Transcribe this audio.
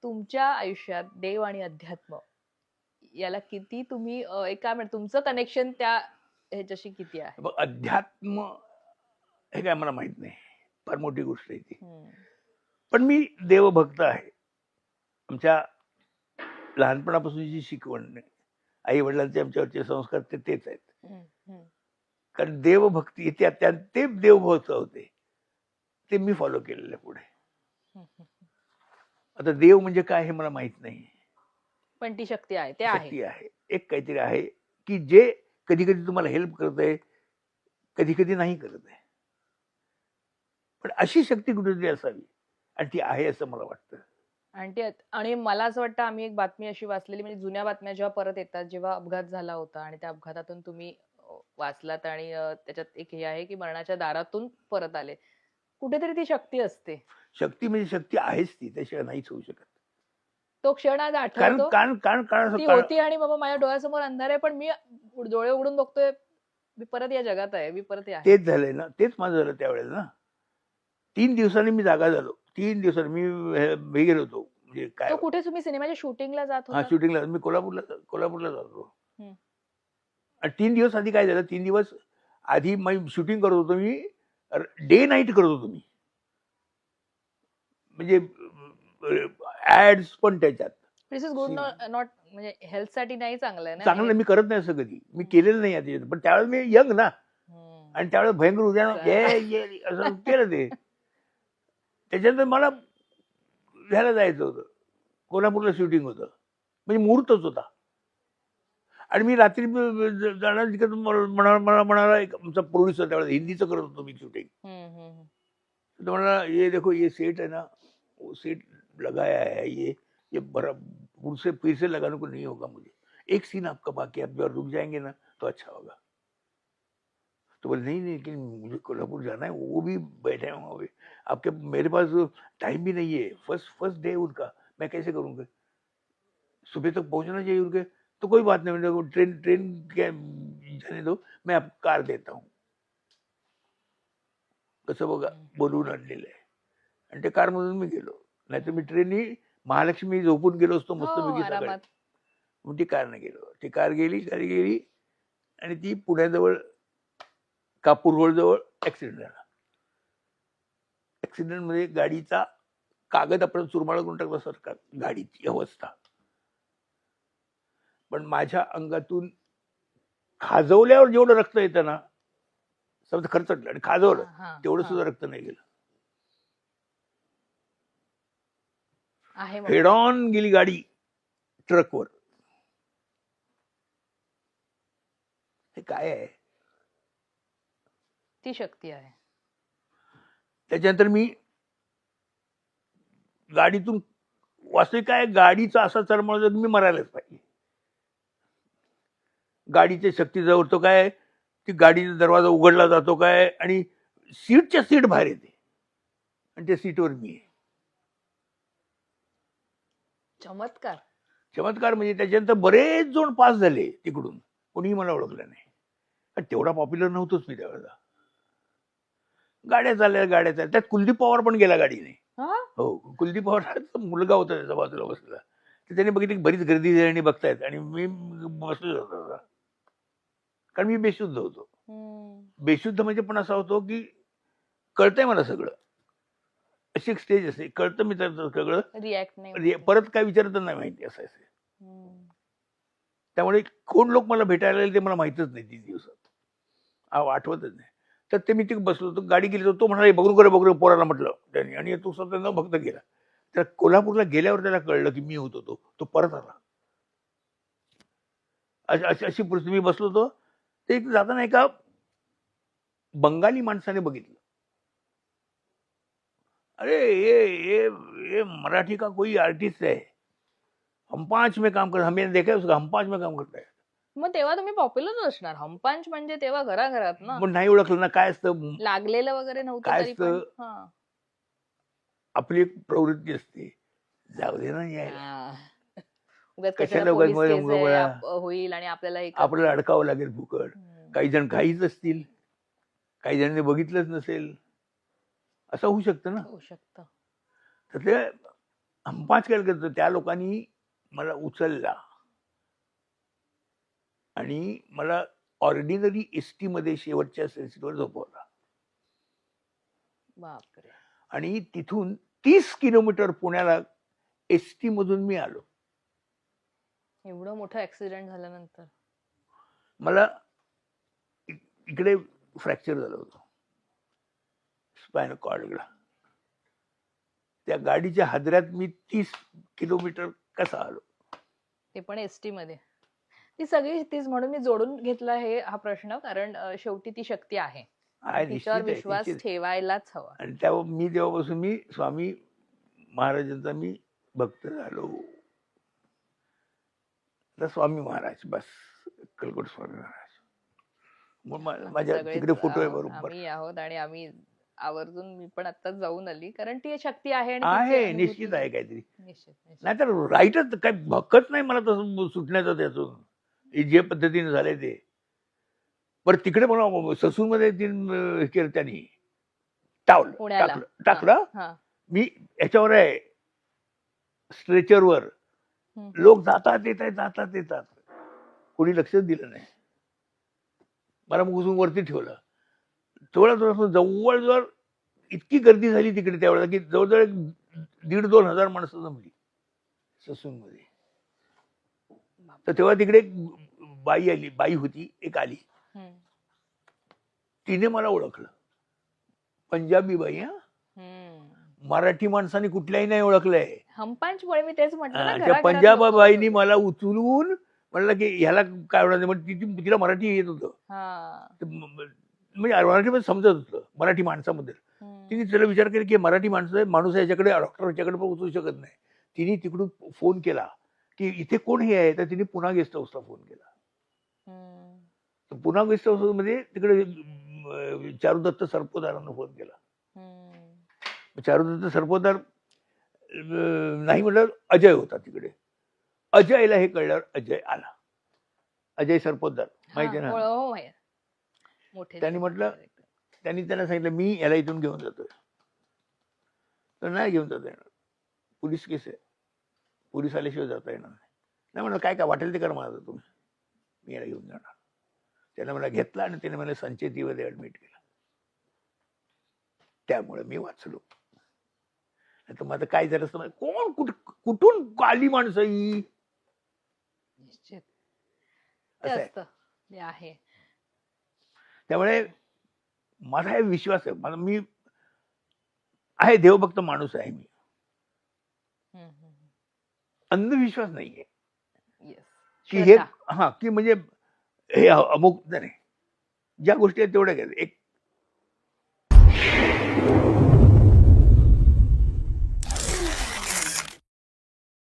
तुमच्या आयुष्यात देव आणि अध्यात्म याला किती तुम्ही एक काय म्हणतो तुमचं कनेक्शन त्या ह्याच्याशी किती आहे? बघ, अध्यात्म हे काय मला माहित नाही, फार मोठी गोष्ट आहे ती. पण मी देवभक्त आहे. आमच्या लहानपणापासूनची शिकवण, आई वडिलांचे आमच्यावरचे संस्कार तेच आहेत. कारण देवभक्ती ते देवभक्त होते, ते मी फॉलो केलेलं पुढे. आता देव म्हणजे काय हे मला माहित नाही, पण ती शक्ती आहे, ते शक्ती आहे, एक काहीतरी आहे की जे कधी कधी तुम्हाला हेल्प करत आहे, कधी कधी नाही करत आहे. पण अशी शक्ती कुठेतरी असावी, आणि ती आहे असं मला वाटतं. आणि मला असं वाटतं आम्ही एक बातमी अशी वाचलेली, म्हणजे जुन्या बातम्या जेव्हा परत येतात, जेव्हा अपघात झाला होता आणि त्या अपघातातून तुम्ही वाचलात आणि त्याच्यात एक हे आहे की मरणाच्या दारातून परत आले, कुठेतरी ती शक्ती असते. शक्ती म्हणजे शक्ती आहेच, ती त्याशिवाय नाहीच होऊ शकत. तो क्षण आज कारण आठवतो, कारण कारण ती कारण होती आणि बाबा माझ्या डोळ्यासमोर अंधार आहे, पण मी डोळे उघडून बघतोय, मी परत या जगात आहे, मी परत आहे. तेच झालंय ना, तेच माझं झालं त्यावेळेला ना. 3 दिवसांनी मी जागा झालो. 3 दिवसांनी मी गेलो होतो, म्हणजे काय, तो कुठे तुम्ही सिनेमाच्या शूटिंगला जात हा होता? शूटिंगला मी कोल्हापूरला जातो. आणि 3 दिवस आधी काय झालं, 3 दिवस आधी मी शूटिंग करत होतो, मी डे नाईट करत होतो मी, म्हणजे ऍड्स पण त्याच्यात. दिस इज गुड नॉट, म्हणजे हेल्थ साठी नाही चांगलं ना. चांगलं मी करत नाही असं कधी, मी केलेलं नाही आधी. पण त्यावेळेस मी यंग ना, आणि त्यावेळेस भयंकर उद्या असं केलं ते. त्याच्यानंतर मला ह्याला जायचं होतं, कोल्हापूरला शूटिंग होतं, म्हणजे मुहूर्तच होता. आणि मी रात्री जाणार तिकडे, मला म्हणाला एक आमचा प्रोड्युसर, त्यावेळेस हिंदीचं करत होतो मी शूटिंग, तो म्हणाला ये देखो ये सेट है ना, वो सेट लगाया है, ये बड़ा फिर से लगाने को नहीं होगा, मुझे एक सीन आपका बाकी, आप जब रुक जाएंगे ना तो अच्छा होगा. तो बोले नहीं लेकिन मुझे कोल्हापुर जाना है, वो भी बैठे हैं वहाँ पे, आपके मेरे पास टाइम भी नहीं है, फर्स्ट डे उनका, मैं कैसे करूँगा, सुबह तक पहुंचना चाहिए उनके. तो कोई बात नहीं, मैंने ट्रेन ट्रेन क्या जाने दो, मैं आप कार देता हूँ. कसं बघा, बोलवून आणलेलं आहे. आणि त्या कारमधून मी गेलो, नाहीतर मी ट्रेननी महालक्ष्मी झोपून गेलो असतो मस्तपैकी सकाळी. मग ती कारने गेलो, ती कार गेली, गाडी गेली, आणि ती पुण्याजवळ कापूर रोड जवळ ऍक्सिडेंट झाला. ऍक्सिडेंट मध्ये गाडीचा कागद आपण चुरमाळ करून टाकला सरकार, गाडीची अवस्था. पण माझ्या अंगातून खाजवल्यावर जेवढं रक्त येतं ना, समजा खरचटलं आणि खाजवलं, तेवढं सुद्धा रक्त नाही गेलं. हेड ऑन गेली गाडी ट्रकवर. हे काय आहे, ती शक्ती आहे. त्याच्यानंतर मी गाडीतून वास्तविक काय, गाडीचा असा चरमळ मी मरायलाच पाहिजे. गाडीच्या शक्तीजवळ तो काय, ती गाडीचा दरवाजा उघडला जातो काय, आणि सीटच्या सीट बाहेर येते, आणि त्या सीटवर मी आहे. चमत्कार. चमत्कार म्हणजे त्याच्यानंतर बरेच जण पास झाले तिकडून, कोणीही मला ओळखलं नाही. तेवढा पॉप्युलर नव्हतोच मी त्यावेळेला. गाड्या चालल्या, त्यात कुलदीप पवार पण गेला गाडीने. हो, कुलदीप पवारचा मुलगा होता त्याच्या बाजूला बसलेला, तर त्याने बघितलं बरीच गर्दी आणि बघतायत, आणि मी बसलो होतो, कारण मी बेशुद्ध होतो. बेशुद्ध म्हणजे पण असा होतो की कळतंय मला सगळं, अशी एक स्टेज असते, कळतं मी तर सगळं, रिॲक्ट नाही, परत काय विचारत नाही माहिती असायचं. त्यामुळे कोण लोक मला भेटायला आले ते मला माहितच नाही 3 दिवसात, आठवतच नाही. तर ते मी तिथे बसलो होतो, गाडी गेली, तो म्हणाला बघू पोराला म्हटलं त्यांनी, आणि तो स्वतः न बघता गेला. तर कोल्हापूरला गेल्यावर त्याला कळलं की मी होतो तो परत आला. अशी परिस्थिती, मी बसलो होतो. ते जाताना एका बंगाली माणसाने बघितलं, अरे ये मराठी का कोई आर्टिस्ट है, हम पांच में काम करता, हमें देखा उसका, हम पांच में काम करता है. मग तेव्हा तुम्ही पॉप्युलर असणार. हमपांच म्हणजे तेव्हा घराघरात ना. पण नाही ओळखलं ना, काय असतं, लागलेलं वगैरे नव्हतं काय तरी पण असतं, आपली एक प्रवृत्ती असते, जाऊ दे ना यायला, कशाला होईल आणि आपल्याला अडकावं लागेल फुकट. काही जण घाईच असतील, काही जणांनी बघितलंच नसेल, असं होऊ शकतं ना. होऊ शकतं. तर ते 5 केलं त्या लोकांनी मला उचलला आणि मला ऑर्डिनरी एसटी मध्ये शेवटच्या सीटवर झोपवला बापरे. आणि तिथून 30 किलोमीटर पुण्याला एसटी मधून मी आलो. एवढं मोठं ऍक्सिडेंट झाल्यानंतर मला इकडे फ्रॅक्चर झालं होतं, स्पायनल कॉर्डला. त्या गाडीच्या हादऱ्यात मी 30 किलोमीटर कसा आलो. ते पण एसटी मध्ये. ती सगळी तीच म्हणून मी जोडून घेतला हा प्रश्न, कारण शेवटी ती शक्ती आहे आणि तिच्यावर निश्चित आहे, विश्वास निश्चित. ठेवायलाच हवा. आणि तेव्हापासून मी स्वामी महाराजांचा मी भक्त झालो. आता स्वामी महाराज बस, कलकोट स्वामी महाराज. माझ्या सगळेच तिकडे फोटो आहे आहोत, बरोबर. आम्ही आहोत आणि आम्ही आवर्जून, मी पण आता जाऊन आली, कारण ती शक्ती आहे आणि तिची आहे, अनुभूती निश्चित आहे काहीतरी. निश्चित निश्चित. नाहीतर राईटच काही भक्कच नाही मला तसं सुटण्याचं त्यातून, जे पद्धतीने झाले ते. बरं तिकडे मला ससून मध्ये केलं त्यांनी, पुण्याला टाकलं. हा. मी याच्यावर आहे स्ट्रेचरवर, लोक जातात येतात, कोणी लक्षच दिलं नाही. मला घुसून वरती ठेवलं. थोडं जवळजवळ इतकी गर्दी झाली तिकडे त्यावेळेला की जवळजवळ 1,500-2,000 हजार माणसं जमली ससून मध्ये. तर तेव्हा तिकडे बाई होती, एक आली, तिने मला ओळखलं. पंजाबी बाई. मराठी माणसाने कुठल्याही नाही ओळखलंय. हंपांचमुळे मी तेच म्हटलं ना, त्या पंजाबाबाईनी मला उचलून म्हणलं की ह्याला काय होणार, म्हणजे तिला मराठी येत होतं, म्हणजे मराठीमध्ये समजत होतं मराठी माणसामध्ये. तिने त्याला विचार केला की मराठी माणूस याच्याकडे डॉक्टर याच्याकडे पण उचलू शकत नाही. तिने तिकडून फोन केला की इथे कोण हे आहे, तर तिने पुन्हा गेस्ट हाऊसला फोन केला. पुन्हा गेस्ट हाऊस मध्ये तिकडे चारुदत्त सरपोतदारांना फोन केला. चारुदत्त सरपोतदार नाही म्हटलं, अजय होता तिकडे. अजयला हे कळल्यावर अजय आला, अजय सरपोतदार माहिती आहे ना. त्यांनी म्हटलं, त्यांना सांगितलं मी याला इथून घेऊन जातोय. तर नाही घेऊन जाता येणार, पोलीस केस आहे, पोलीस आल्याशिवाय जाता येणार नाही. म्हणलं काय काय वाटेल ते कर मला, तुम्ही मी याला घेऊन जाणार. त्याने मला घेतला आणि त्याने मला संचेतीमध्ये ऍडमिट केलं. त्यामुळे मी वाचलो. तर माझं काय झालं असतं, कोण कुठून आली माणसं ही, निश्चित आहे. त्यामुळे माझा हा विश्वास आहे, मी आहे देवभक्त माणूस आहे मी, अंधविश्वास नाहीये की हे की म्हणजे हे अमुक नाही. ज्या गोष्टी आहेत तेवढ्या घ्यायचं. एक